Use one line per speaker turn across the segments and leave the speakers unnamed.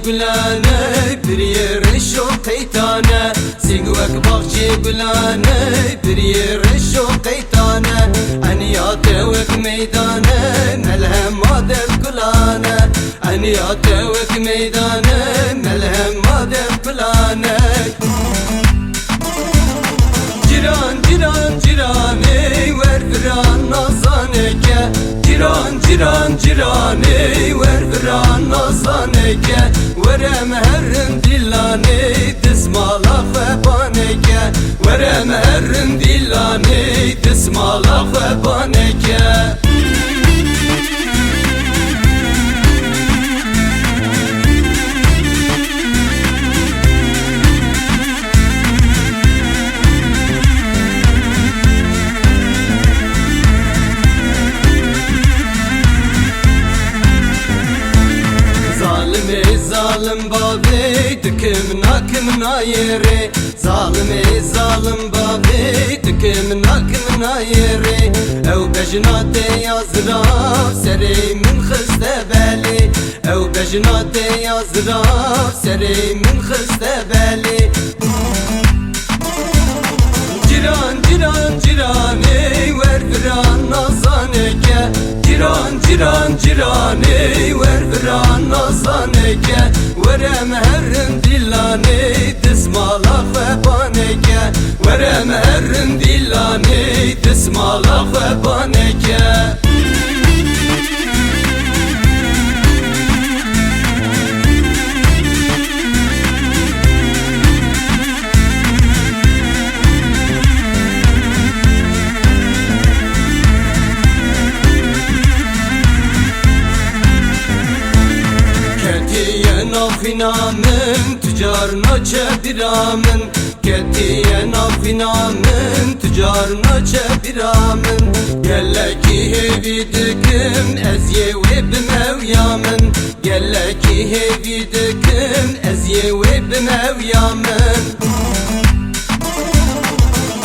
gulane bir yere şu kaytane Sigvek bahçe gulane bir yere şu kaytane Aniyatevek meydane melhem madem gulane Aniyatevek meydane melhem madem gulane Ciran ciran cirane ver firan nazaneke Ciran ciran cirane ver firan nazaneke Verem herrim dillane dismala febaneke Verem herrim dillane dismala febaneke Zalim babi dükümna yeri Zalimi zalim babi dükümna yeri Ev bejnate yazraf seri min xiste beli Ev bejnate yazraf seri min xiste beli Ciran ciran cirane ver firan nazaneke Ciran ciran cirane ver firan nazaneke Verem herrim dillane dismala febaneke Verem herrim dillane dismala febaneke Nafinamın tücarına çebiramın Ketiye nafinamın tücarına çebiramın Gelle ki hevi düküm ezye ve bimevyamın Gelle ki hevi düküm ezye ve bimevyamın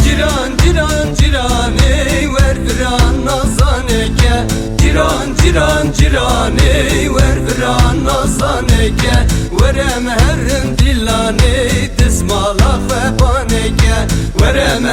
Ciran ciran cirane ver firan nazaneke Ciran ciran cirane ver firan nazaneke Verem herrim dillane dismala febaneke Verem